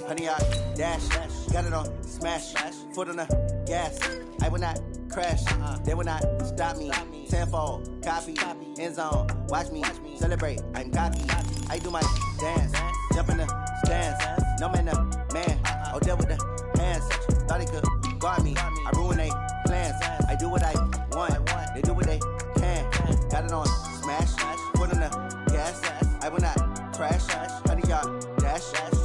100 yard dash. Got it on smash. Foot on the gas. I will not crash. They will not stop me. Tenfold, copy, end zone. Watch me celebrate. I'm cocky. I do my dance. Jump in the stands. No man, the man. Oh, there with the hands. Thought he could guard me. I ruin they plans. I do what I want. They do what they can. Got it on smash. Foot on the gas. I will not crash. 100 yard dash.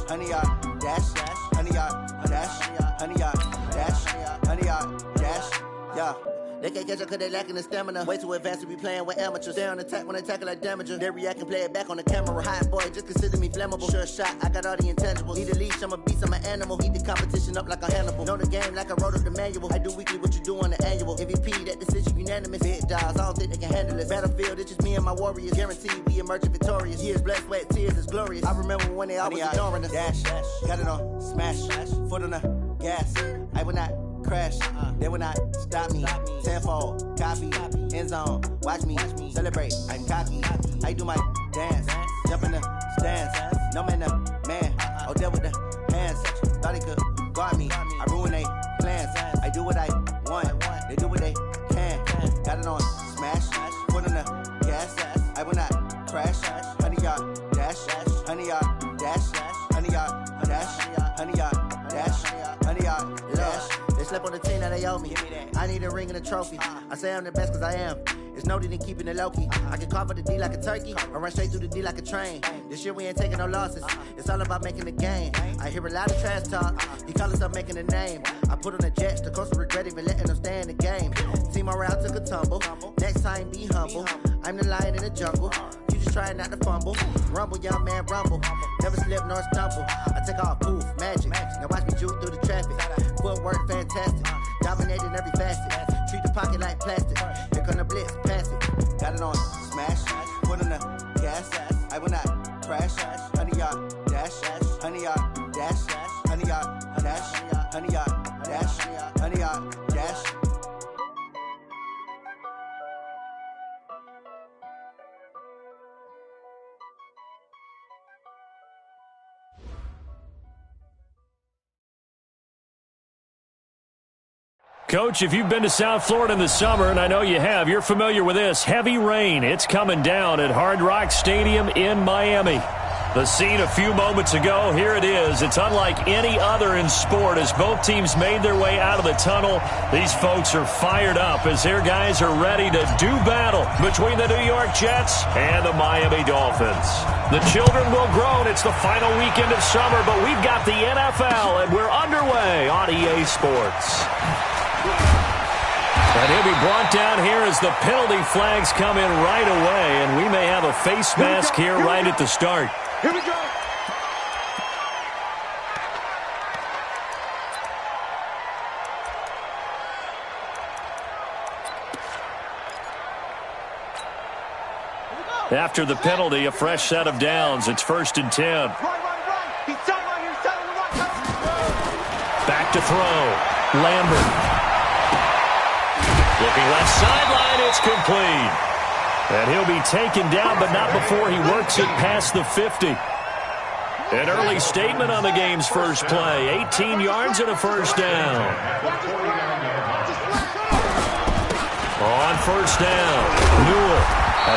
100 yard dash. 100 yard dash. 100 yard dash. 100 yard dash. Yeah. They can't catch up cause they lacking the stamina. Way too advanced to be playing with amateurs. Stay on attack when they tackle like damager. They react and play it back on the camera. Hot boy, just consider me flammable. Sure shot, I got all the intangibles. Need a leash, I'm a beast, I'm an animal. Eat the competition up like a Hannibal. Know the game like I wrote up the manual. I do weekly what you do on the annual. MVP, that decision unanimous. Big dogs, I don't think they can handle it. Battlefield, it's just me and my warriors. Guaranteed we emerge victorious. Years, blood, sweat, tears, it's glorious. I remember when they always ignoring us. Dash, got it on smash. Foot on the gas. I will not crash. They will not stop me. Tenfold, copy, end zone. Watch me celebrate. I'm cocky. I do my dance. Jump in the stands. No man, the man. Oh, there with the hands. Thought he could guard me. I ruin they plans. I do what I want. They do what they can. Got it on smash. Foot on the gas. I will not crash. 100 yard dash. 100 yard dash. 100 yard dash. 100 yard dash. 100 yard dash. They slept on the team that they owe me. I need a ring and a trophy. I say I'm the best cause I am. It's noted in keeping it low-key. I can carve up the D like a turkey or run straight through the D like a train. This year we ain't taking no losses. It's all about making the game. I hear a lot of trash talk. He call himself making a name. I put on the Jets. The coach will regret even letting them stay in the game. Team morale took a tumble. Next time be humble. I'm the lion in the jungle. You just trying not to fumble. Rumble, young man, rumble. Never slip nor stumble. I take off, poof, magic. Now watch me juke through the traffic. Footwork fantastic. Dominating every facet. Treat the pocket like plastic. Here come the blitz, pass it. Got it on smash. Foot on the gas. I will not crash. 100 yard dash. 100 yard dash. 100 yard dash. 100 yard dash. 100 yard dash. Coach, if you've been to South Florida in the summer, and I know you have, you're familiar with this. Heavy rain. It's coming down at Hard Rock Stadium in Miami. The scene a few moments ago, here it is. It's unlike any other in sport as both teams made their way out of the tunnel. These folks are fired up as their guys are ready to do battle between the New York Jets and the Miami Dolphins. The children will groan. It's the final weekend of summer, but we've got the NFL, and we're underway on EA Sports. And he'll be brought down here as the penalty flags come in right away, and we may have a face mask here right at the start. Here we go. After the penalty, a fresh set of downs. It's 1st and 10. Right. He's telling right. Back to throw. Lambert. Looking left sideline, it's complete. And he'll be taken down, but not before he works it past the 50. An early statement on the game's first play. 18 yards and a first down. On first down, Newell.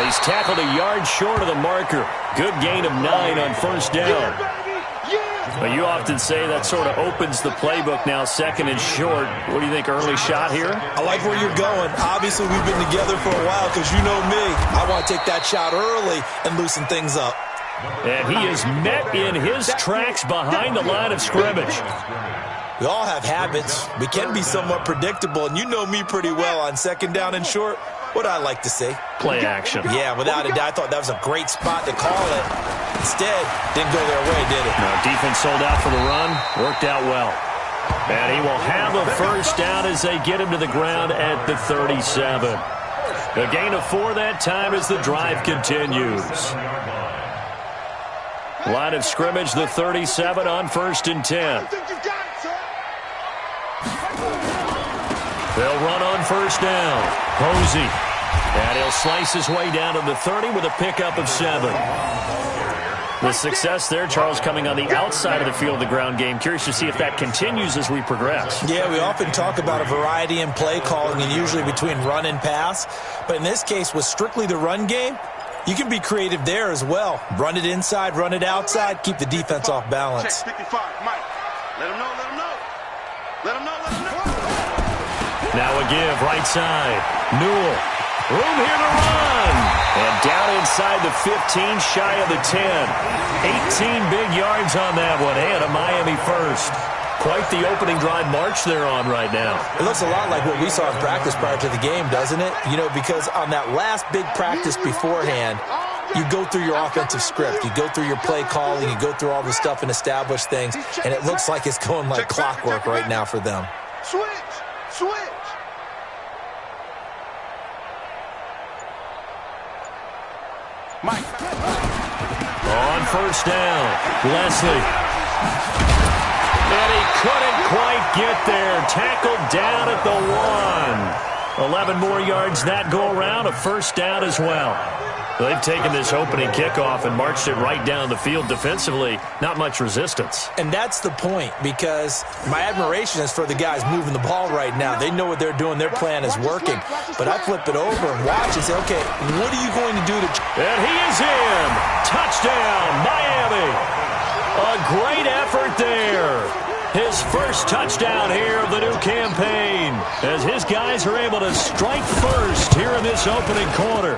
He's tackled a yard short of the marker. Good gain of 9 on first down. But you often say that sort of opens the playbook now, 2nd and short. What do you think, early shot here? I like where you're going. Obviously, we've been together for a while because you know me. I want to take that shot early and loosen things up. And he is met in his tracks behind the line of scrimmage. We all have habits. We can be somewhat predictable, and you know me pretty well on 2nd down and short. What I like to say. Play action. Yeah, without a doubt, I thought that was a great spot to call it. Instead, didn't go their way, did it? No, defense sold out for the run. Worked out well. And he will have a first down as they get him to the ground at the 37. A gain of 4 that time as the drive continues. Line of scrimmage, the 37 on 1st and 10. They'll run on first down. Posey. And he'll slice his way down to the 30 with a pickup of 7. The success there, Charles, coming on the outside of the field of the ground game. Curious to see if that continues as we progress. Yeah, we often talk about a variety in play calling and usually between run and pass. But in this case, with strictly the run game, you can be creative there as well. Run it inside, run it outside, keep the defense off balance. Check 55, Mike. Let him know, let him know. Let him know, let him know. Now a give, right side. Newell. Room here to run. And down inside the 15, shy of the 10. 18 big yards on that one, and a Miami first. Quite the opening drive march they're on right now. It looks a lot like what we saw in practice prior to the game, doesn't it? You know, because on that last big practice beforehand, you go through your offensive script. You go through your play calling. You go through all the stuff and establish things. And it looks like it's going like clockwork right now for them. Switch, switch. Mike. On first down, Leslie. And he couldn't quite get there. Tackled down at the 1. 11 more yards that go around. A first down as well. They've taken this opening kickoff and marched it right down the field defensively. Not much resistance. And that's the point, because my admiration is for the guys moving the ball right now. They know what they're doing. Their plan is working. But I flip it over and watch and say, okay, what are you going to do to... And he is in. Touchdown, Miami. A great effort there. His first touchdown here of the new campaign, as his guys are able to strike first here in this opening quarter.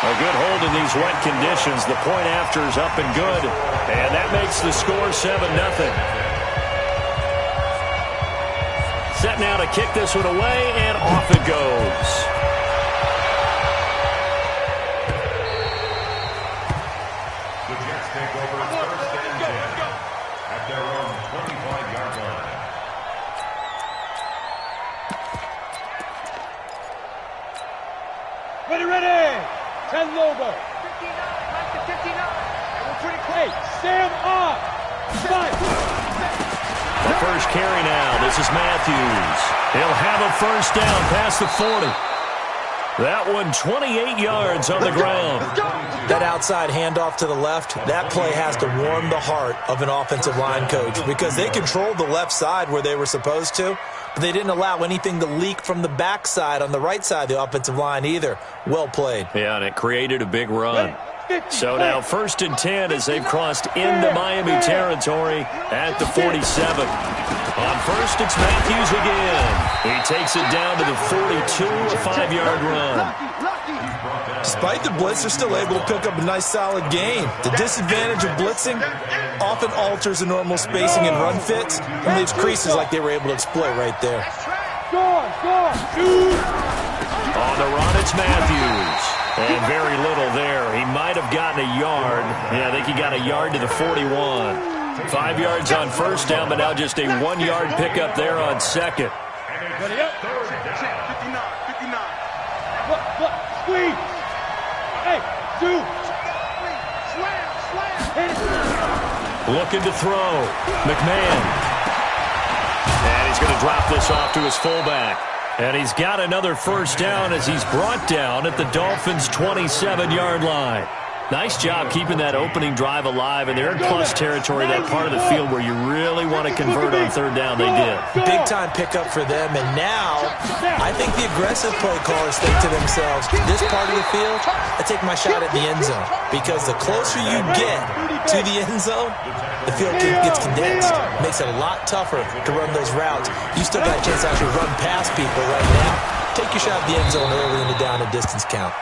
A good hold in these wet conditions. The point after is up and good, and that makes the score 7-0. Set now to kick this one away, and off it goes. The Jets take over first and 10 at their own 25-yard line. Ready! 10 Lobo. 59, Mike to 59. And we're pretty Hey, Sam up. Five. The first carry now. This is Matthews. He'll have a first down past the 40. That one 28 yards on the ground. That outside handoff to the left, that play has to warm the heart of an offensive line coach, because they controlled the left side where they were supposed to, but they didn't allow anything to leak from the backside on the right side of the offensive line either. Well played. Yeah, and it created a big run. So now first and 10 as they've crossed into Miami territory at the 47. On first, it's Matthews again. He takes it down to the 42, a 5-yard run. Despite the blitz, they're still able to pick up a nice, solid gain. The disadvantage of blitzing often alters the normal spacing and run fits and leaves creases like they were able to exploit right there. Score. On the run, it's Matthews. And very little there. He might have gotten a yard. Yeah, I think he got a yard to the 41. 5 yards on first down, but now just a 1-yard pickup there on second. Ready up. 59. Look, squeeze. Hey, two. Slam. Hit it. Looking to throw. McMahon. And he's going to drop this off to his fullback. And he's got another first down as he's brought down at the Dolphins' 27-yard line. Nice job keeping that opening drive alive, and they're in plus territory, that part of the field where you really want to convert on third down. They did. Big-time pickup for them, and now I think the aggressive play callers think to themselves, this part of the field, I take my shot at the end zone, because the closer you get to the end zone, the field gets condensed. Makes it a lot tougher to run those routes. You still got a chance to actually run past people right now. Take your shot at the end zone early in the down and distance count.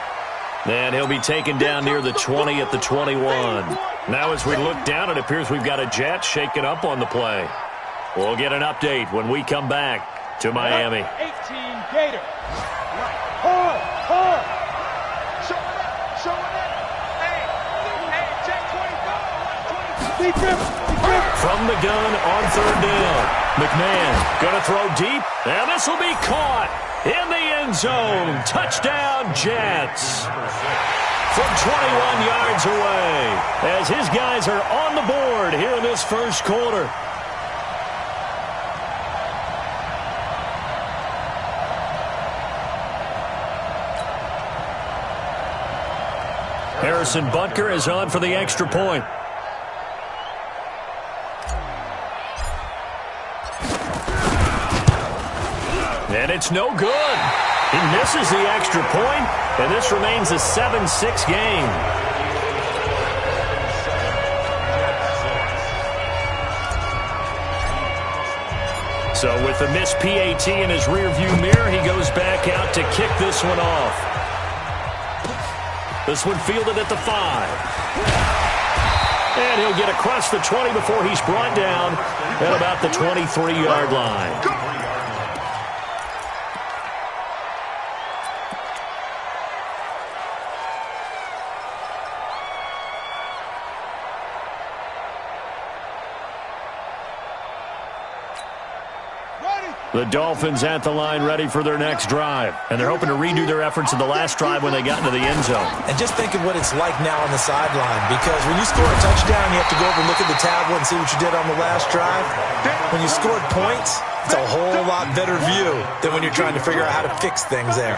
And he'll be taken down near the 20 at the 21. Now as we look down, it appears we've got a Jet shaken up on the play. We'll get an update when we come back to Miami. 18 Gator. Hard. Show it up. Hey, check 25. Deep grip. From the gun on third down. McMahon going to throw deep, and this will be caught in the end zone. Touchdown, Jets. From 21 yards away, as his guys are on the board here in this first quarter. Harrison Butker is on for the extra point. And it's no good. He misses the extra point, and this remains a 7-6 game. So with the missed PAT in his rearview mirror, he goes back out to kick this one off. This one fielded at the 5. And he'll get across the 20 before he's brought down at about the 23-yard line. The Dolphins at the line ready for their next drive. And they're hoping to redo their efforts in the last drive when they got into the end zone. And just think of what it's like now on the sideline. Because when you score a touchdown, you have to go over and look at the tablet and see what you did on the last drive. When you scored points, it's a whole lot better view than when you're trying to figure out how to fix things there.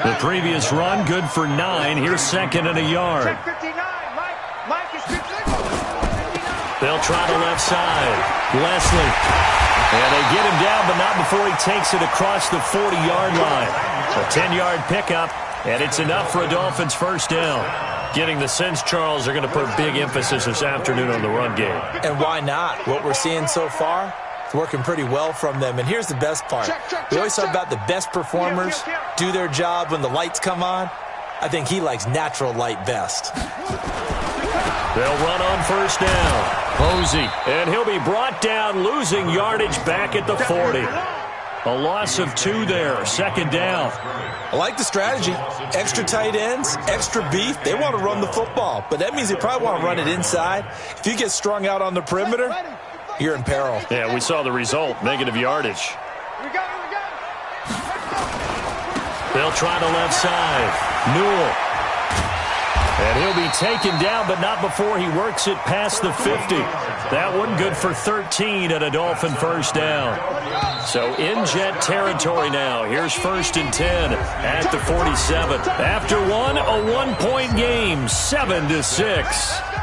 The previous run, good for 9. Here's second and a yard. They'll try the left side. Leslie. And they get him down, but not before he takes it across the 40-yard line. A 10-yard pickup, and it's enough for a Dolphins first down. Getting the sense, Charles, they're going to put a big emphasis this afternoon on the run game. And why not? What we're seeing so far, it's working pretty well from them. And here's the best part. We always talk about the best performers do their job when the lights come on. I think he likes natural light best. They'll run on first down. Posey, and he'll be brought down, losing yardage back at the 40. A loss of 2 there, second down. I like the strategy. Extra tight ends, extra beef. They want to run the football, but that means they probably want to run it inside. If you get strung out on the perimeter, you're in peril. Yeah, we saw the result, negative yardage. They'll try the left side. Newell. And he'll be taken down, but not before he works it past the 50. That one good for 13 and a Dolphin first down. So in Jet territory now. Here's first and 10 at the 47. After one, a one-point game, 7-6.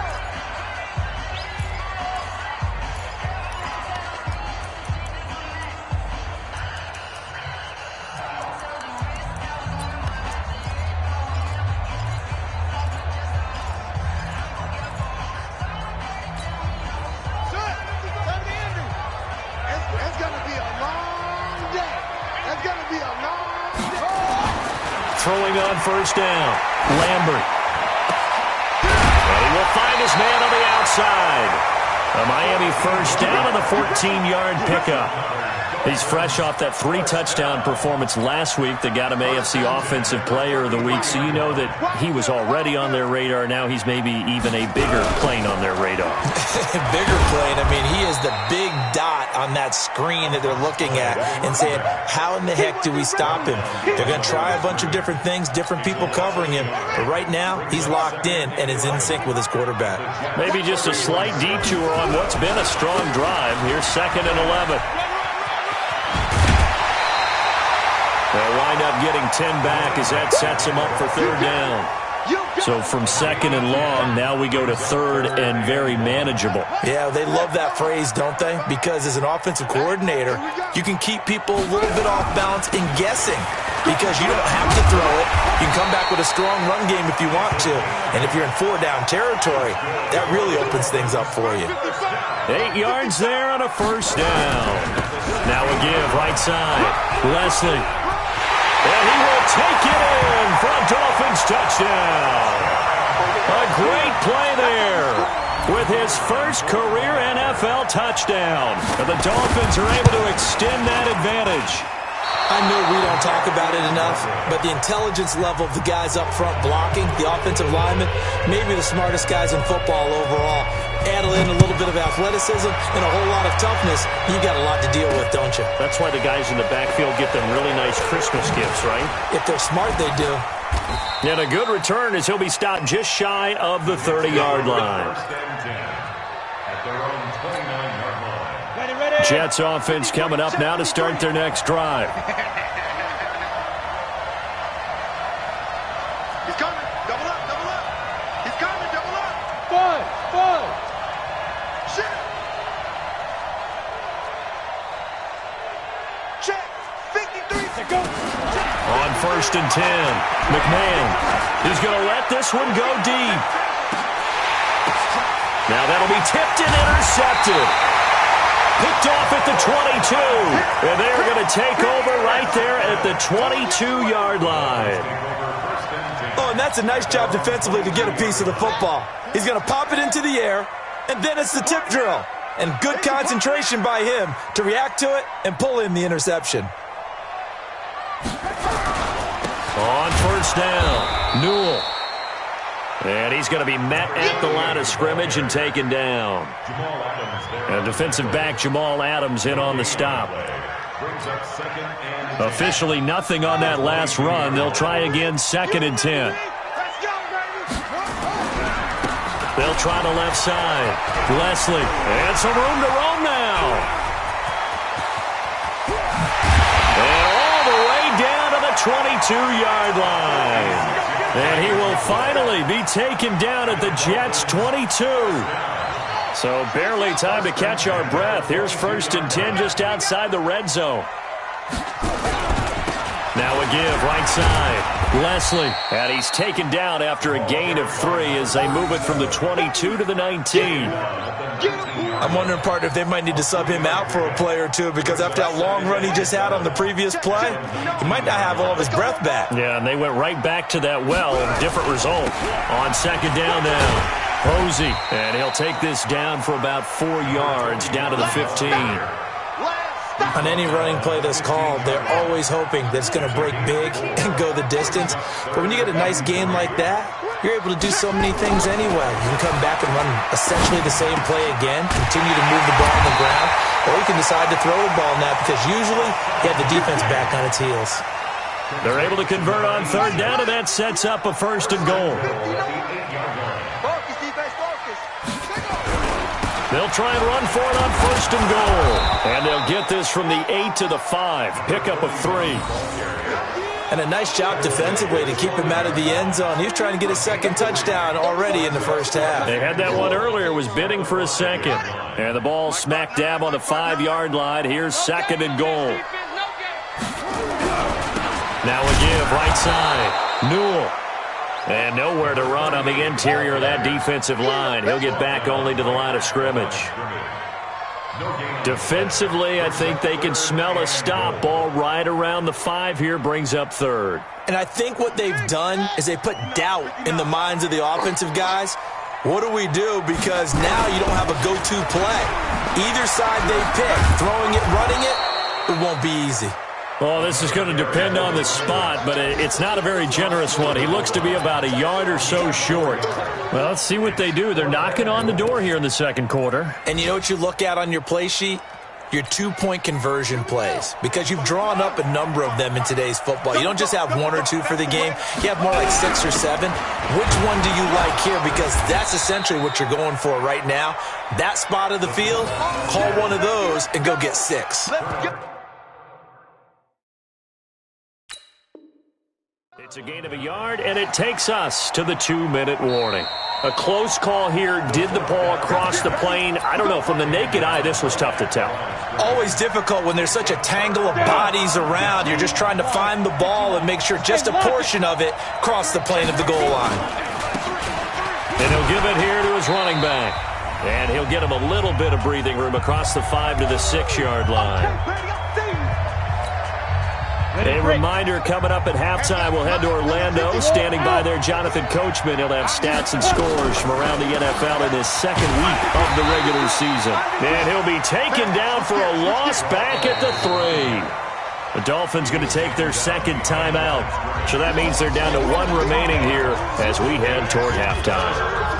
Throwing on first down, Lambert. And he will find his man on the outside. A Miami first down on the 14-yard pickup. He's fresh off that 3-touchdown performance last week that got him AFC Offensive Player of the Week, so you know that he was already on their radar. Now he's maybe even a bigger plane on their radar. Bigger plane. I mean, he is the big dot on that screen that they're looking at and saying, how in the heck do we stop him? They're going to try a bunch of different things, different people covering him, but right now he's locked in and is in sync with his quarterback. Maybe just a slight detour on what's been a strong drive. Here's second and 11. They'll wind up getting 10 back as that sets him up for third down. So from second and long, now we go to third and very manageable. Yeah, they love that phrase, don't they? Because as an offensive coordinator, you can keep people a little bit off balance and guessing because you don't have to throw it. You can come back with a strong run game if you want to. And if you're in 4-down territory, that really opens things up for you. 8 yards there on a first down. Now a give, right side. Leslie. And he will take it in for a Dolphins touchdown. A great play there with his first career NFL touchdown. And the Dolphins are able to extend that advantage. I know we don't talk about it enough, but the intelligence level of the guys up front blocking, the offensive linemen, maybe the smartest guys in football overall. Add in a little bit of athleticism and a whole lot of toughness, you got a lot to deal with, don't you? That's why the guys in the backfield get them really nice Christmas gifts, right? If they're smart, they do. And a good return as he'll be stopped just shy of the 30-yard line. Jets offense coming up now to start their next drive. He's coming. Double up, double up. He's coming, double up. Five. Shit. On 1st and 10, McMahon. He's going to let this one go deep. Now that'll be tipped and intercepted. Picked off at the 22. And they're going to take over right there at the 22-yard line. Oh, and that's a nice job defensively to get a piece of the football. He's going to pop it into the air, and then it's the tip drill. And good concentration by him to react to it and pull in the interception. On 1st down, Newell. And he's going to be met at the line of scrimmage and taken down. And defensive back Jamal Adams in on the stop. Officially nothing on that last run. They'll try again 2nd and 10. They'll try the left side. Leslie. And some room to roam now. And all the way down to the 22-yard line. And he will finally be taken down at the Jets' 22. So barely time to catch our breath. Here's 1st and 10 just outside the red zone. Now a give, right side. Leslie. And he's taken down after a gain of 3 as they move it from the 22 to the 19. I'm wondering, partner, if they might need to sub him out for a play or two, because after that long run he just had on the previous play, he might not have all of his breath back. Yeah, and they went right back to that different result. On 2nd down now, Posey. And he'll take this down for about 4 yards, down to the 15. On any running play that's called, they're always hoping that it's going to break big and go the distance. But when you get a nice gain like that, you're able to do so many things anyway. You can come back and run essentially the same play again, continue to move the ball on the ground, or you can decide to throw the ball now because usually you have the defense back on its heels. They're able to convert on 3rd down, and that sets up a 1st and goal. They'll try and run for it on 1st and goal. And they'll get this from the 8 to the 5. Pickup of 3. And a nice job defensively to keep him out of the end zone. He was trying to get his 2nd touchdown already in the 1st half. They had that one earlier, was bidding for a 2nd. And the ball smack dab on the 5-yard line. Here's 2nd and goal. Now a give, right side. Newell. And nowhere to run on the interior of that defensive line. He'll get back only to the line of scrimmage. Defensively, I think they can smell a stop. Ball right around the 5 here, brings up 3rd. And I think what they've done is they put doubt in the minds of the offensive guys. What do we do? Because now you don't have a go-to play. Either side they pick, throwing it, running it, it won't be easy. Well, this is going to depend on the spot, but it's not a very generous one. He looks to be about a yard or so short. Well, let's see what they do. They're knocking on the door here in the 2nd quarter. And you know what you look at on your play sheet? Your 2-point conversion plays, because you've drawn up a number of them in today's football. You don't just have 1 or 2 for the game. You have more like 6 or 7. Which one do you like here? Because that's essentially what you're going for right now. That spot of the field, call one of those and go get 6. It's a gain of a yard, and it takes us to the 2-minute warning. A close call here. Did the ball cross the plane? I don't know. From the naked eye, this was tough to tell. Always difficult when there's such a tangle of bodies around. You're just trying to find the ball and make sure just a portion of it crossed the plane of the goal line. And he'll give it here to his running back. And he'll get him a little bit of breathing room across the 5 to the 6-yard line. A reminder, coming up at halftime, we'll head to Orlando. Standing by there, Jonathan Coachman. He'll have stats and scores from around the NFL in his 2nd week of the regular season. And he'll be taken down for a loss back at the 3. The Dolphins going to take their 2nd timeout. So that means they're down to 1 remaining here as we head toward halftime.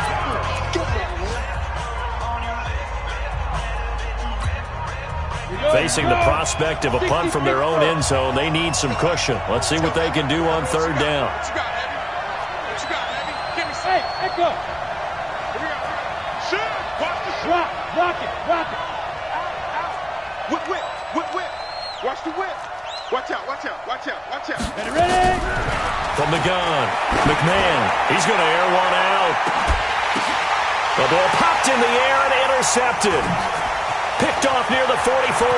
Facing the prospect of a punt from their own end zone, they need some cushion. Let's see what they can do on 3rd down. Hey, echo. Block it. Whip. Watch the whip. Watch out. Get it ready. From the gun, McMahon. He's going to air one out. The ball popped in the air and intercepted. Picked off near the 44.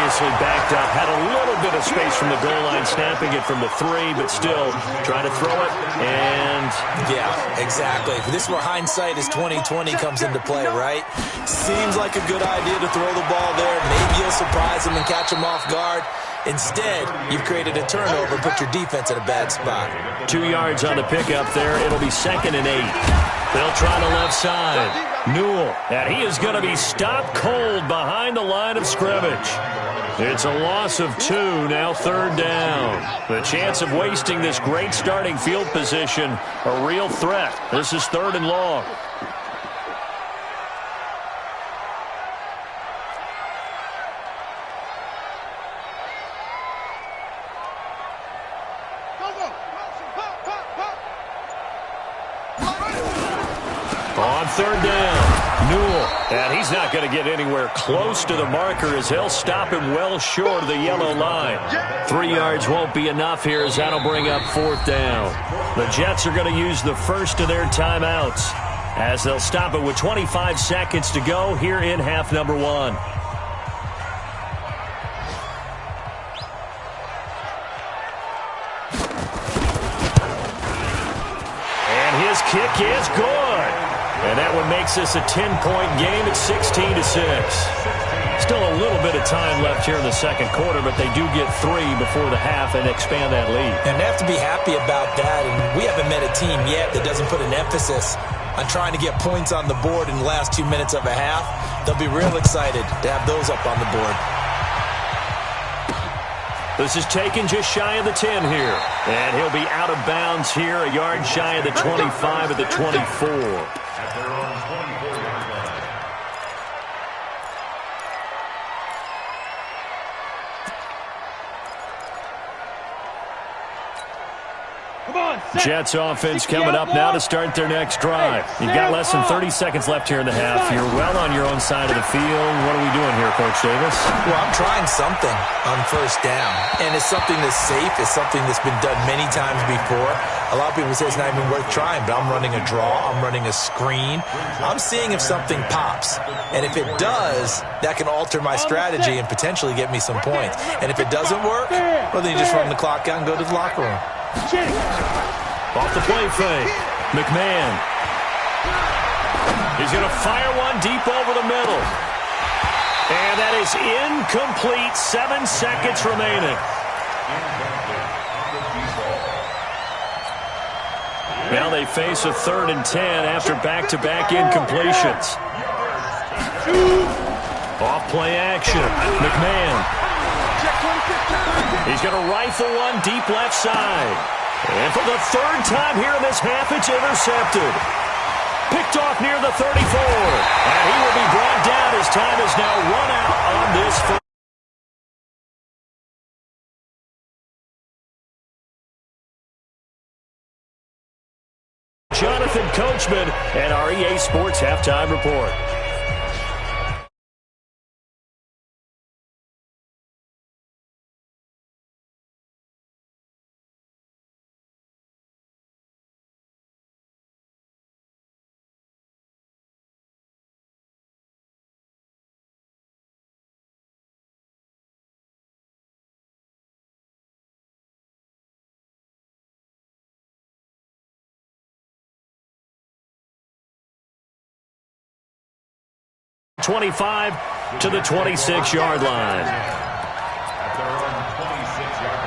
obviously backed up, had a little bit of space from the goal line, snapping it from the 3, but still trying to throw it, and... Yeah, exactly. This is where hindsight is 20/20 comes into play, right? Seems like a good idea to throw the ball there. Maybe you'll surprise him and catch him off guard. Instead, you've created a turnover, put your defense in a bad spot. 2 yards on the pickup there. It'll be 2nd and 8. They'll try the left side. Newell, and he is going to be stopped cold behind the line of scrimmage. It's a loss of 2, now 3rd down. The chance of wasting this great starting field position, a real threat. This is 3rd and long. On 3rd down, Newell, and he's not going to get anywhere close to the marker as they'll stop him well short of the yellow line. 3 yards won't be enough here as that'll bring up 4th down. The Jets are going to use the first of their timeouts as they'll stop it with 25 seconds to go here in half number 1. And his kick is good. And that one makes this a 10-point game at 16-6. Still a little bit of time left here in the second quarter, but they do get 3 before the half and expand that lead. And they have to be happy about that. And we haven't met a team yet that doesn't put an emphasis on trying to get points on the board in the last 2 minutes of a half. They'll be real excited to have those up on the board. This is taken just shy of the 10 here. And he'll be out of bounds here, a yard shy of the 25 at the 24. At their own 24-yard line. Jets offense coming up now to start their next drive. You've got less than 30 seconds left here in the half. You're well on your own side of the field. What are we doing here, Coach Davis? Well, I'm trying something on 1st down. And it's something that's safe. It's something that's been done many times before. A lot of people say it's not even worth trying, but I'm running a draw. I'm running a screen. I'm seeing if something pops. And if it does, that can alter my strategy and potentially get me some points. And if it doesn't work, well, then you just run the clock out and go to the locker room. Off the play fake, McMahon. He's going to fire one deep over the middle. And that is incomplete. 7 seconds remaining. Now they face a 3rd and 10 after back-to-back incompletions. Off play action, McMahon. He's going to rifle one deep left side. And for the 3rd time here in this half, it's intercepted. Picked off near the 34. And he will be brought down as time is now run out on this first. Jonathan Coachman and our EA Sports Halftime Report. .25 to the 26-yard line. At their own 26-yard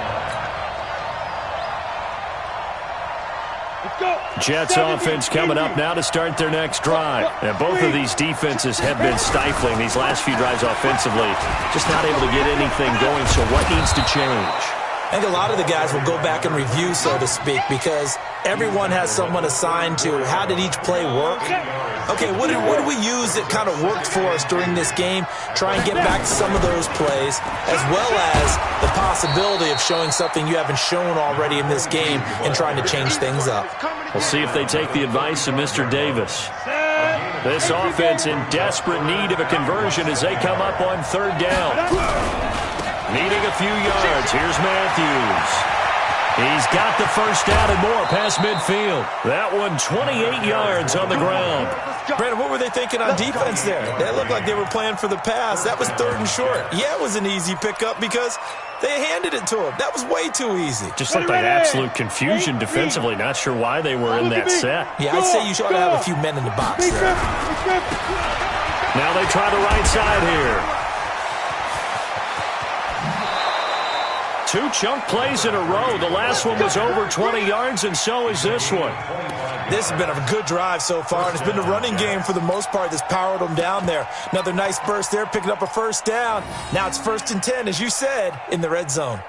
line. Jets offense coming up now to start their next drive. And both of these defenses have been stifling these last few drives offensively. Just not able to get anything going, so what needs to change? I think a lot of the guys will go back and review, so to speak, because everyone has someone assigned to how did each play work. Okay, what did we use that kind of worked for us during this game? Try and get back to some of those plays, as well as the possibility of showing something you haven't shown already in this game and trying to change things up. We'll see if they take the advice of Mr. Davis. This offense in desperate need of a conversion as they come up on 3rd down. Needing a few yards. Here's Matthews. He's got the first down and more past midfield. That one 28 yards on the ground. Brandon, what were they thinking on defense there? They looked like they were playing for the pass. That was 3rd and short. Yeah, it was an easy pickup because they handed it to him. That was way too easy. Just looked like absolute confusion defensively. Not sure why they were in that set. Yeah, I'd say you should have a few men in the box there. Now they try the right side here. 2 chunk plays in a row. The last one was over 20 yards, and so is this one. This has been a good drive so far, and it's been the running game for the most part that's powered them down there. Another nice burst there, picking up a first down. Now it's 1st and 10, as you said, in the red zone.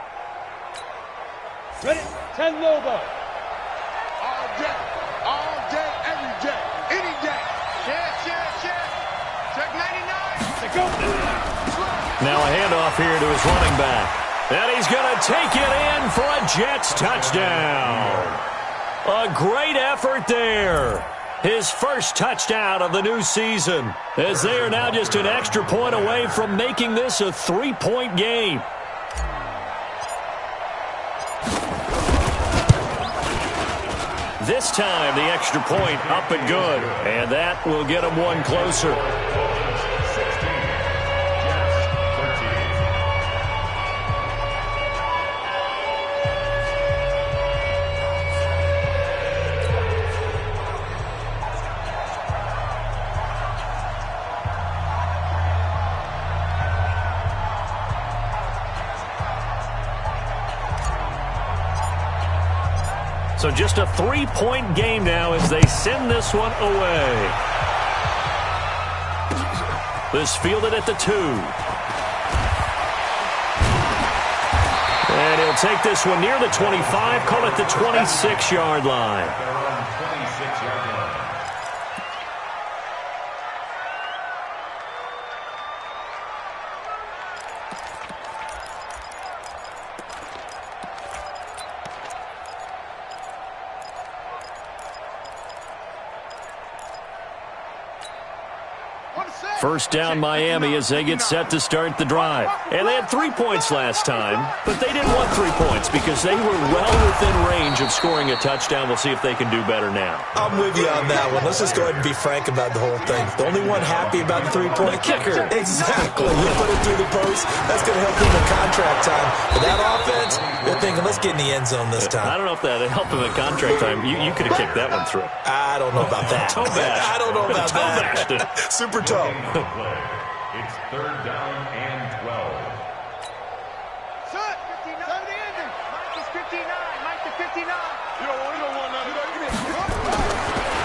Ready? 10 logo. All day, every day, any day. Check. Check 99. Let's go. Now a handoff here to his running back. And he's going to take it in for a Jets touchdown. A great effort there. His first touchdown of the new season, as they are now just an extra point away from making this a 3-point game. This time, the extra point up and good, and that will get them one closer. So just a 3-point game now as they send this one away. This fielded at the 2. And he'll take this one near the 25, call it the 26-yard line. First down Miami as they get set to start the drive. And they had 3 points last time, but they didn't want 3 points because they were well within range of scoring a touchdown. We'll see if they can do better now. I'm with you on that one. Let's just go ahead and be frank about the whole thing. The only one happy about the 3-point kicker. Exactly. You put it through the post. That's going to help him in contract time. But that offense, they're thinking, let's get in the end zone this time. I don't know if that helped him in contract time. You could have kicked that one through. I don't know about that. Toe bash. I don't know about that. Super toe. It's 3rd down and 12. Set. 59. Mike is 59. Mike is 59. You don't want none.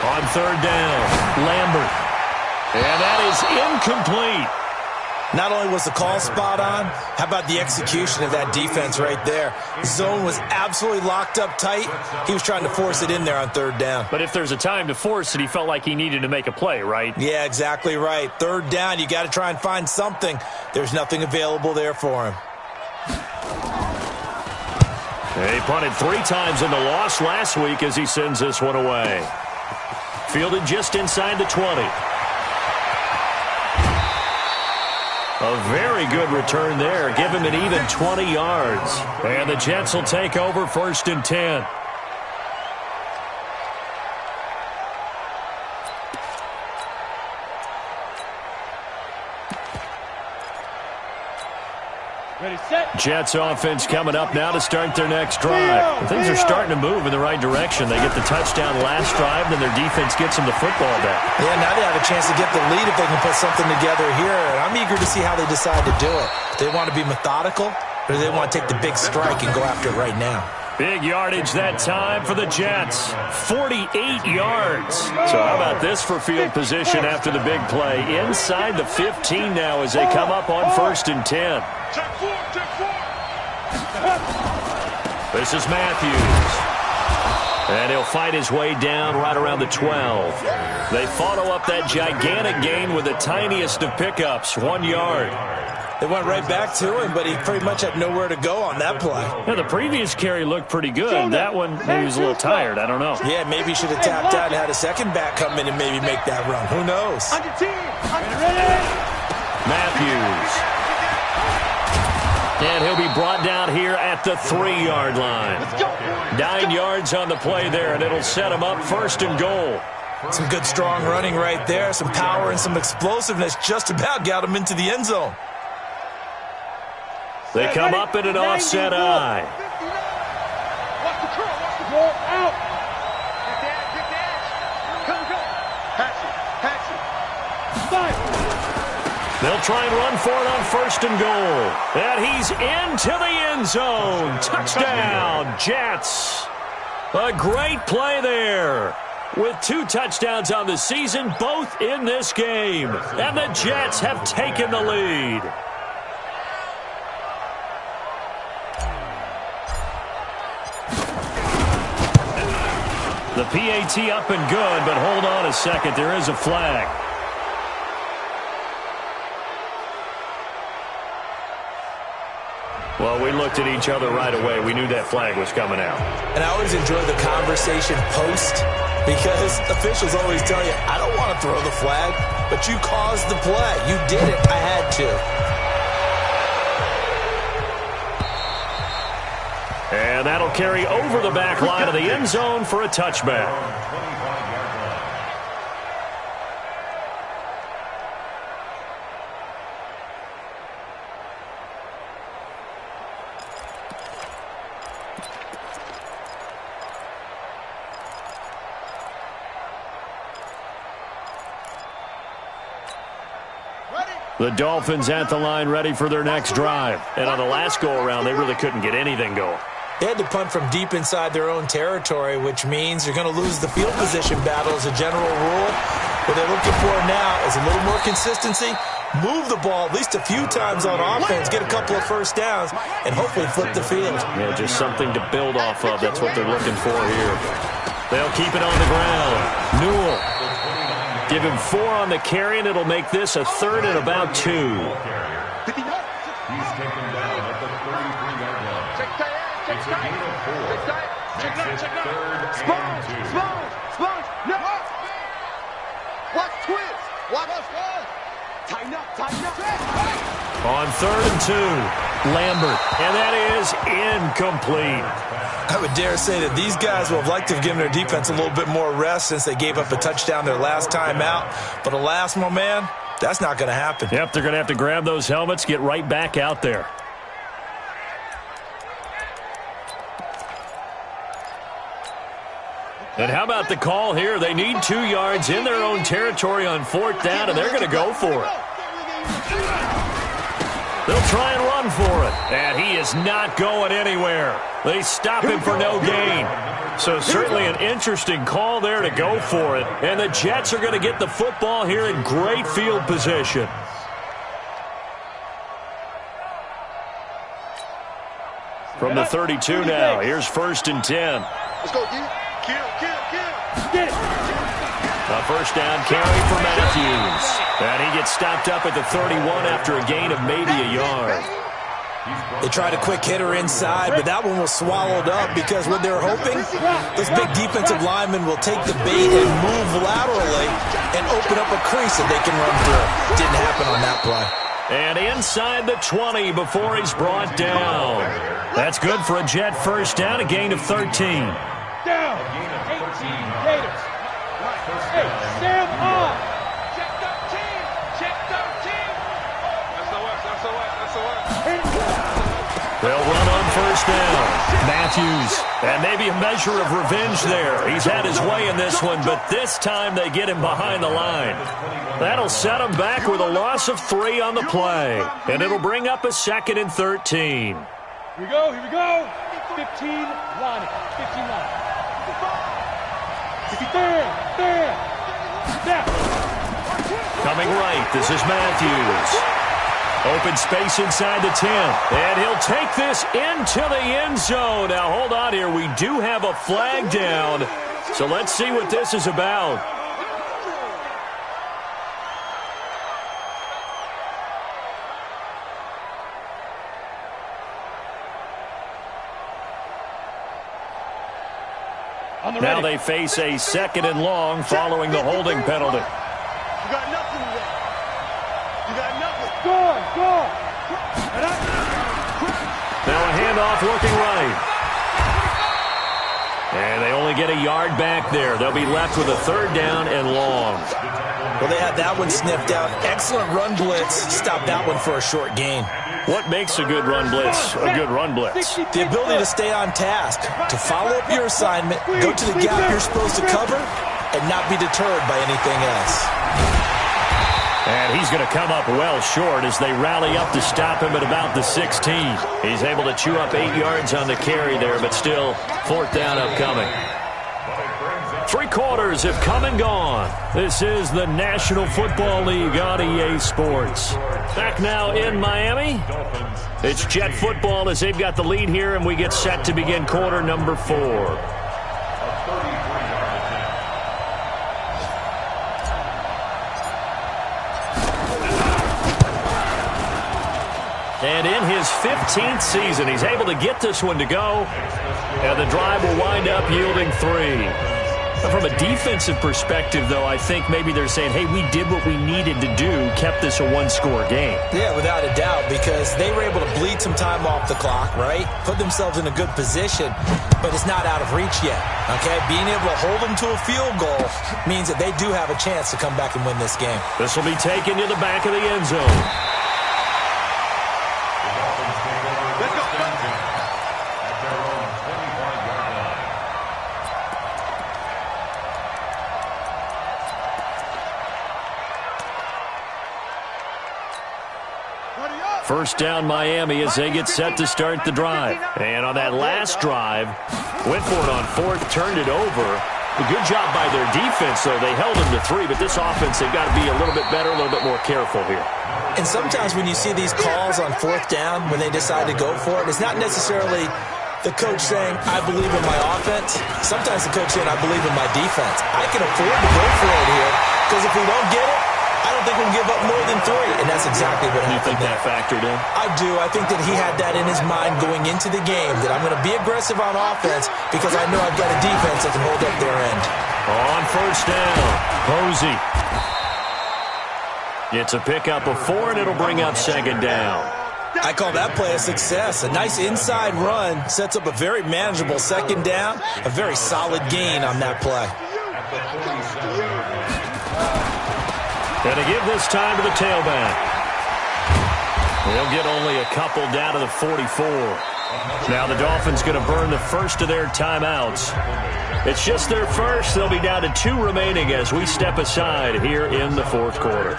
On 3rd down, Lambert. And that is incomplete. Not only was the call spot on, how about the execution of that defense right there? Zone was absolutely locked up tight. He was trying to force it in there on 3rd down. But if there's a time to force it, he felt like he needed to make a play, right? Yeah, exactly right. 3rd down, you got to try and find something. There's nothing available there for him. He punted 3 times in the loss last week as he sends this one away. Fielded just inside the 20. A very good return there. Give him an even 20 yards. And the Jets will take over 1st and 10. Ready, set. Jets offense coming up now to start their next drive. Things are starting to move in the right direction. They get the touchdown last drive, then their defense gets them the football back. Yeah, now they have a chance to get the lead if they can put something together here. And I'm eager to see how they decide to do it. Do they want to be methodical, or do they want to take the big strike and go after it right now? Big yardage that time for the Jets. 48 yards. So how about this for field position after the big play? Inside the 15 now as they come up on 1st and 10. Check 4. This is Matthews. And he'll fight his way down right around the 12. They follow up that gigantic gain with the tiniest of pickups, 1 yard. They went right back to him, but he pretty much had nowhere to go on that play. Yeah, the previous carry looked pretty good. That one, he was a little tired. I don't know. Yeah, maybe he should have tapped out and had a second back come in and maybe make that run. Who knows? Ready. Matthews. And he'll be brought down here at the 3-yard line. 9 yards on the play there, and it'll set him up 1st and goal. Some good, strong running right there. Some power and some explosiveness just about got him into the end zone. They come up in an offset eye. Watch the curl. Watch the ball out. Get the edge. Come. Pass it. Fire. They'll try and run for it on 1st and goal. And he's into the end zone. Touchdown, Jets. A great play there. With 2 touchdowns on the season, both in this game. And the Jets have taken the lead. The PAT up and good, but hold on a second. There is a flag. Well, we looked at each other right away. We knew that flag was coming out. And I always enjoy the conversation post because officials always tell you, I don't want to throw the flag, but you caused the play. You did it. I had to. And that'll carry over the back line of the end zone for a touchback. The Dolphins at the line ready for their next drive. And on the last go-around, they really couldn't get anything going. They had to punt from deep inside their own territory, which means you're going to lose the field position battle as a general rule. What they're looking for now is a little more consistency, move the ball at least a few times on offense, get a couple of first downs, and hopefully flip the field. Yeah, just something to build off of. That's what they're looking for here. They'll keep it on the ground. Newell. Give him 4 on the carry, and it'll make this a 3rd and about 2. He's taken down at the 33-yard line. It's a gain of 4. Makes it 3rd and 2. Sponge. No. Watch twins. Watch us. Tighten up. On 3rd and 2, Lambert. And that is incomplete. I would dare say that these guys will have liked to have given their defense a little bit more rest since they gave up a touchdown their last time out. But alas, my man, that's not going to happen. Yep, they're going to have to grab those helmets, get right back out there. And how about the call here? They need 2 yards in their own territory on 4th down, and they're going to go for it. They'll try and run for it. And he is not going anywhere. They stop him for no gain. So certainly an interesting call there to go for it. And the Jets are going to get the football here in great field position. From the 32 now, here's 1st and 10. Let's go, dude. Kill. Get it. A 1st down carry for Matthews. And he gets stopped up at the 31 after a gain of maybe a yard. They tried a quick hitter inside, but that one was swallowed up because what they're hoping, those big defensive linemen will take the bait and move laterally and open up a crease that they can run through. Didn't happen on that play. And inside the 20 before he's brought down. That's good for a Jet 1st down, a gain of 13. Down. 18 Gators. Hey, Sam on. Check 13. They'll run on 1st down. Matthews. And maybe a measure of revenge there. He's had his way in this one, but this time they get him behind the line. That'll set him back with a loss of 3 on the play. And it'll bring up a 2nd and 13. Here we go. 15 line. 15 line. There. Coming right, this is Matthews. Open space inside the 10. And he'll take this into the end zone. Now, hold on here. We do have a flag down. So let's see what this is about. Now they face a 2nd and long following the holding penalty. You got nothing there. Go. a handoff looking right. And they only get a yard back there. They'll be left with a 3rd down and long. Well, they had that one sniffed out. Excellent run blitz. Stop that one for a short gain. What makes a good run blitz a good run blitz? The ability to stay on task, to follow up your assignment, go to the gap you're supposed to cover, and not be deterred by anything else. And he's going to come up well short as they rally up to stop him at about the 16. He's able to chew up 8 yards on the carry there, but still 4th down upcoming. 3 quarters have come and gone. This is the National Football League on EA Sports. Back now in Miami. It's Jet football as they've got the lead here, and we get set to begin quarter number 4. And in his 15th season, he's able to get this one to go. And the drive will wind up yielding 3. From a defensive perspective, though, I think maybe they're saying, hey, we did what we needed to do, kept this a 1-score game. Yeah, without a doubt, because they were able to bleed some time off the clock, right? Put themselves in a good position, but it's not out of reach yet, okay? Being able to hold them to a field goal means that they do have a chance to come back and win this game. This will be taken to the back of the end zone. First down Miami as they get set to start the drive. And on that last drive, went for it on 4th, turned it over. A good job by their defense, though. They held them to 3, but this offense, they've got to be a little bit better, a little bit more careful here. And sometimes when you see these calls on 4th down, when they decide to go for it, it's not necessarily the coach saying, I believe in my offense. Sometimes the coach saying, I believe in my defense. I can afford to go for it here, because if we don't get it, I don't think we'll give up more than 3, and that's exactly what happened. You think that factored in? I do. I think that he had that in his mind going into the game, that I'm going to be aggressive on offense because I know I've got a defense that can hold up their end. On 1st down, Posey. It's a pickup of 4, and it'll bring up 2nd down. I call that play a success. A nice inside run sets up a very manageable 2nd down, a very solid gain on that play. And to give this time to the tailback. They'll get only a couple down to the 44. Now the Dolphins going to burn the first of their timeouts. It's just their first. They'll be down to 2 remaining as we step aside here in the 4th quarter.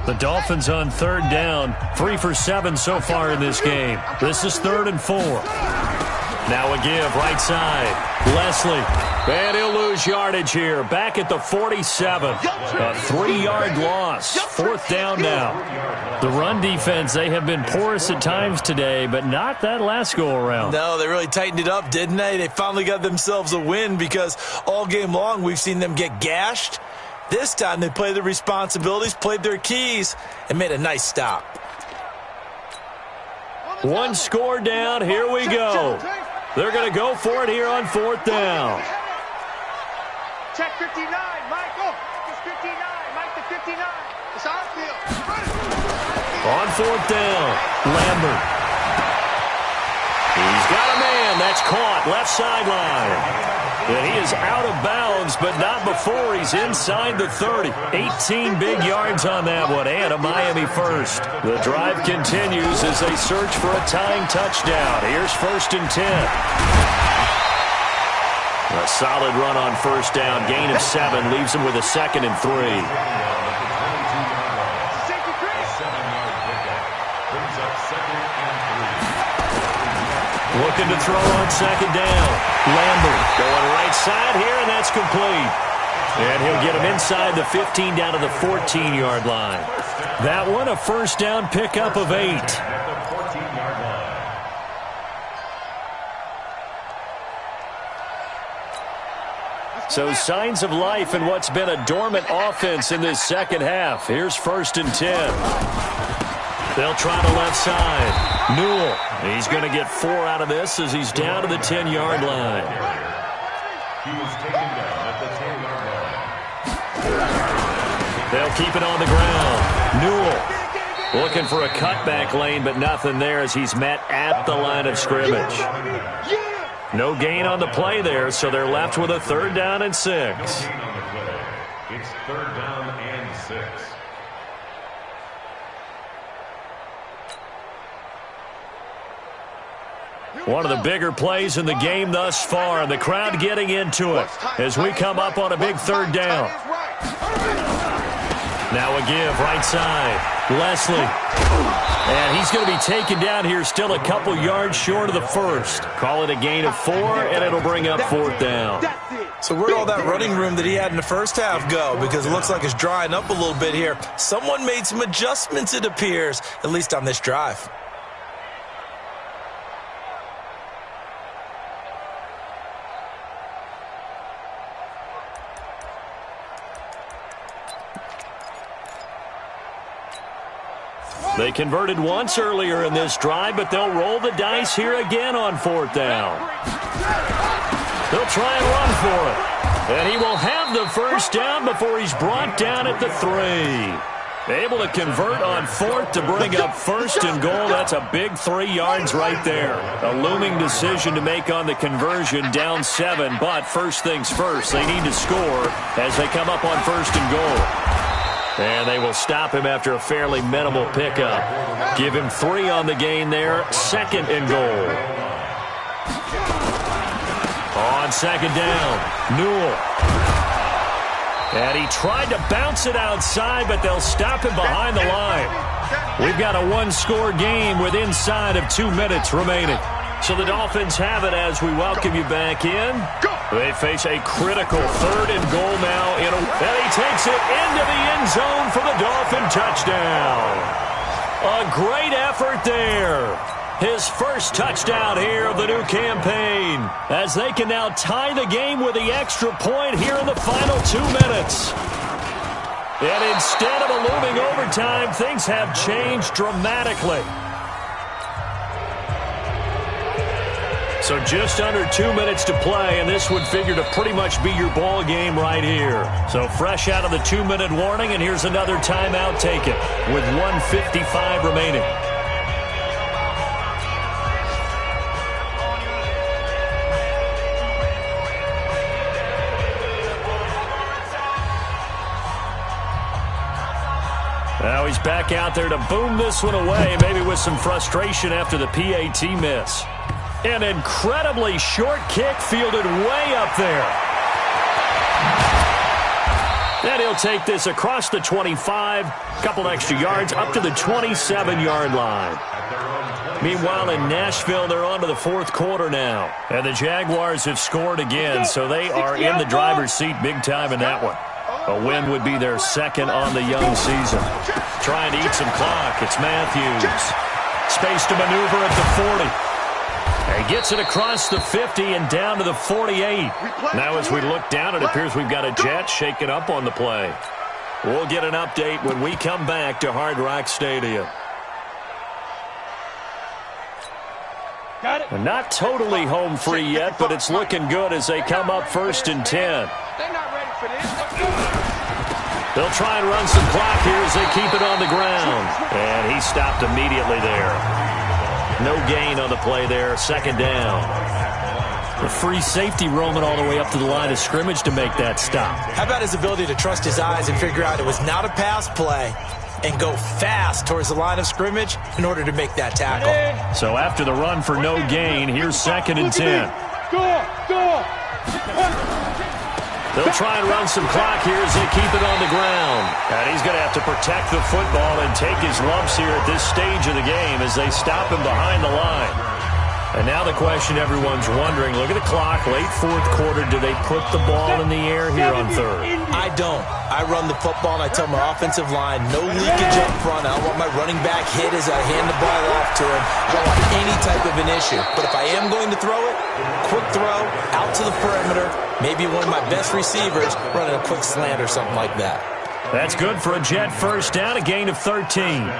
The Dolphins on 3rd down, 3 for 7 so far in this game. This is 3rd and 4. Now a give, right side. Leslie, and he'll lose yardage here. Back at the 47. A 3-yard loss. 4th down now. The run defense, they have been porous at times today, but not that last go-around. No, they really tightened it up, didn't they? They finally got themselves a win because all game long we've seen them get gashed. This time they played their responsibilities, played their keys, and made a nice stop. 1 score down. Here we go. They're going to go for it here on 4th down. Check 59, Michael. It's 59. Mike to 59. It's outfield. On 4th down, Lambert. He's got a man. That's caught. Left sideline. And he is out of bounds, but not before he's inside the 30. 18 big yards on that one, and a Miami first. The drive continues as they search for a tying touchdown. Here's 1st and 10. A solid run on 1st down. Gain of 7 leaves him with a 2nd and 3. Looking to throw on 2nd down. Lambert going right side here, and that's complete. And he'll get him inside the 15 down to the 14-yard line. That one a 1st down pickup of 8. So signs of life in what's been a dormant offense in this 2nd half. Here's 1st and 10. They'll try the left side. Newell, he's going to get 4 out of this as he's down to the 10-yard line. He was taken down at the 10-yard line. They'll keep it on the ground. Newell looking for a cutback lane, but nothing there as he's met at the line of scrimmage. No gain on the play there, so they're left with a 3rd down and 6. No gain on the play. It's 3rd down and 6. One of the bigger plays in the game thus far, and the crowd getting into it as we come up on a big 3rd down. Now a give, right side. Leslie. And he's going to be taken down here, still a couple yards short of the 1st. Call it a gain of 4, and it'll bring up 4th down. So where'd all that running room that he had in the first half go? Because it looks like it's drying up a little bit here. Someone made some adjustments, it appears, at least on this drive. They converted once earlier in this drive, but they'll roll the dice here again on 4th down. They'll try and run for it. And he will have the 1st down before he's brought down at the 3. Able to convert on 4th to bring up 1st and goal. That's a big 3 yards right there. A looming decision to make on the conversion, down 7. But first things first, they need to score as they come up on 1st and goal. And they will stop him after a fairly minimal pickup. Give him 3 on the gain there. 2nd and goal. On 2nd down, Newell. And he tried to bounce it outside, but they'll stop him behind the line. We've got a 1-score game with inside of 2 minutes remaining. So the Dolphins have it as we welcome you back in. They face a critical 3rd and goal now. And he takes it into the end zone for the Dolphin touchdown. A great effort there. His first touchdown here of the new campaign, as they can now tie the game with the extra point here in the final 2 minutes. And instead of a looming overtime, things have changed dramatically. So just under 2 minutes to play, and this would figure to pretty much be your ball game right here. So fresh out of the 2-minute warning, and here's another timeout taken with 1:55 remaining. Now he's back out there to boom this one away, maybe with some frustration after the PAT miss. An incredibly short kick fielded way up there. And he'll take this across the 25, couple extra yards, up to the 27-yard line. Meanwhile, in Nashville, they're on to the 4th quarter now. And the Jaguars have scored again, so they are in the driver's seat big time in that one. A win would be their 2nd on the young season. Trying to eat some clock. It's Matthews. Space to maneuver at the 40. He gets it across the 50 and down to the 48. Now as we look down, it appears we've got a jet shaken up on the play. We'll get an update when we come back to Hard Rock Stadium. Got it. Not totally home free yet, but it's looking good as they come up 1st and 10. They're not ready for this. They'll try and run some clock here as they keep it on the ground. And he stopped immediately there. No gain on the play there. 2nd down. The free safety roaming all the way up to the line of scrimmage to make that stop. How about his ability to trust his eyes and figure out it was not a pass play and go fast towards the line of scrimmage in order to make that tackle? So after the run for no gain, here's 2nd and 10. Go! They'll try and run some clock here as they keep it on the ground. And he's going to have to protect the football and take his lumps here at this stage of the game as they stop him behind the line. And now the question everyone's wondering, look at the clock, late 4th quarter, do they put the ball in the air here on 3rd? I don't. I run the football and I tell my offensive line, no leakage up front. I don't want my running back hit as I hand the ball off to him. I don't want any type of an issue. But if I am going to throw it, quick throw, out to the perimeter, maybe one of my best receivers running a quick slant or something like that. That's good for a Jet 1st down, a gain of 13.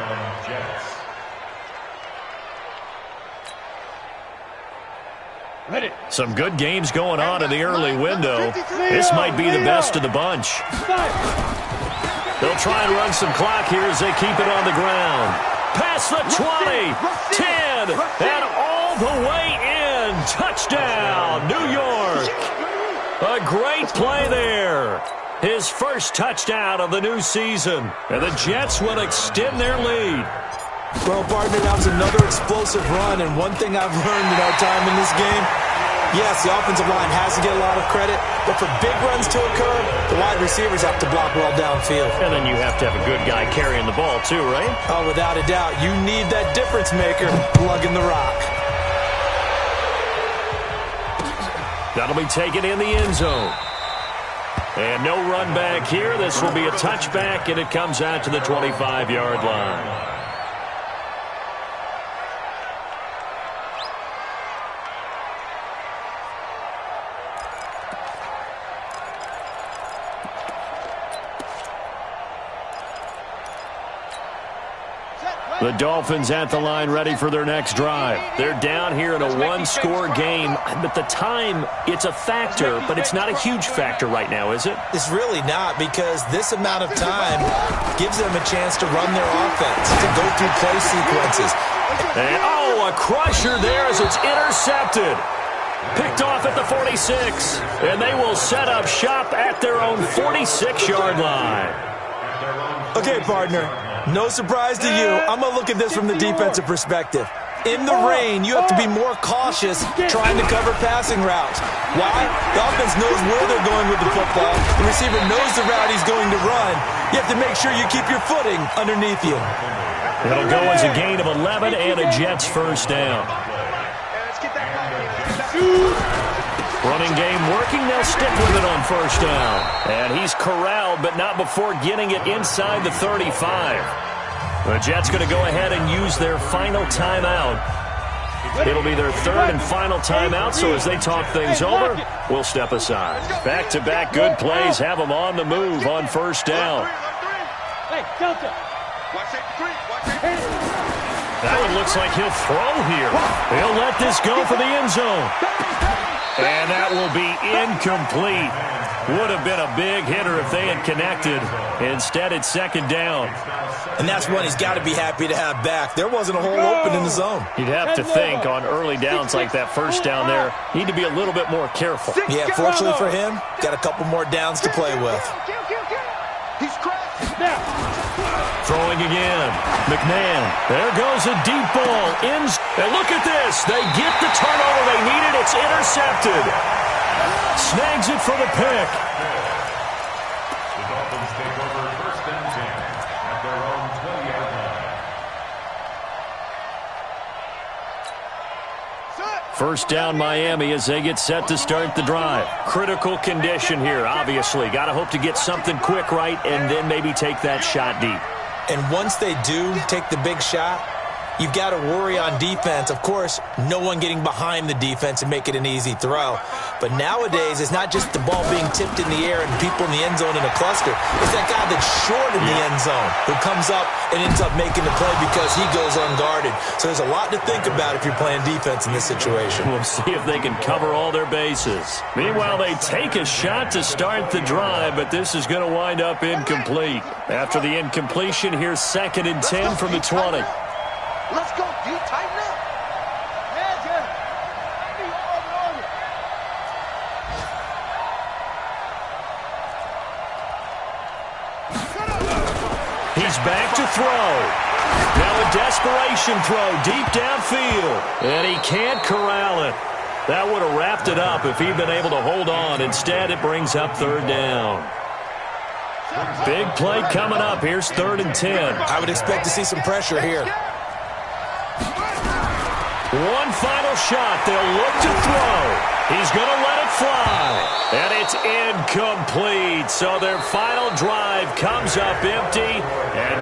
Some good games going on in the early window. This might be the best of the bunch. They'll try and run some clock here as they keep it on the ground. Past the 20, 10, and all the way in. Touchdown, New York. A great play there. His first touchdown of the new season. And the Jets will extend their lead. Well, partner, that was another explosive run, and one thing I've learned in our time in this game, yes, the offensive line has to get a lot of credit, but for big runs to occur, the wide receivers have to block well downfield. And then you have to have a good guy carrying the ball too, right? Oh, without a doubt. You need that difference maker lugging the rock. That'll be taken in the end zone. And no run back here. This will be a touchback, and it comes out to the 25-yard line. The Dolphins at the line ready for their next drive. They're down here in a one-score game. But the time, it's a factor, but it's not a huge factor right now, is it? It's really not, because this amount of time gives them a chance to run their offense, to go through play sequences. And, oh, a crusher there as it's intercepted. Picked off at the 46. And they will set up shop at their own 46-yard line. Okay, partner. No surprise to you, I'm going to look at this from the defensive perspective. In the rain, you have to be more cautious trying to cover passing routes. Why? The offense knows where they're going with the football. The receiver knows the route he's going to run. You have to make sure you keep your footing underneath you. It'll go as a gain of 11 and a Jets first down. Running game working, they'll stick with it on first down. And he's corralled, but not before getting it inside the 35. The Jets going to go ahead and use their final timeout. It'll be their third and final timeout, so as they talk things over, we'll step aside. Back-to-back good plays have them on the move on first down. That one looks like he'll throw here. He'll let this go for the end zone. And that will be incomplete. Would have been a big hitter if they had connected. Instead, it's second down. And that's one he's got to be happy to have back. There wasn't a hole open in the zone. You'd have to think on early downs like that first down there, need to be a little bit more careful. Yeah, fortunately for him, got a couple more downs to play with. He's cracked. Throwing again. McMahon. There goes a deep ball. And look at this. They get the turnover they needed. It's intercepted. Snags it for the pick. The Dolphins take over first and 10 at their own 20-yard line. First down Miami as they get set to start the drive. Critical condition here, obviously. Got to hope to get something quick right and then maybe take that shot deep. And once they do take the big shot, you've got to worry on defense. Of course, no one getting behind the defense and make it an easy throw. But nowadays, it's not just the ball being tipped in the air and people in the end zone in a cluster. It's that guy that's short in the end zone who comes up and ends up making the play because he goes unguarded. So there's a lot to think about if you're playing defense in this situation. We'll see if they can cover all their bases. Meanwhile, they take a shot to start the drive, but this is going to wind up incomplete. After the incompletion, here's second and 10 from the 20. Let's go, D. Tighten up. He's back to throw. Now a desperation throw deep downfield. And he can't corral it. That would have wrapped it up if he'd been able to hold on. Instead, it brings up third down. Big play coming up. Here's third and 10. I would expect to see some pressure here. One final shot. They'll look to throw. He's going to let it fly. And it's incomplete. So their final drive comes up empty. And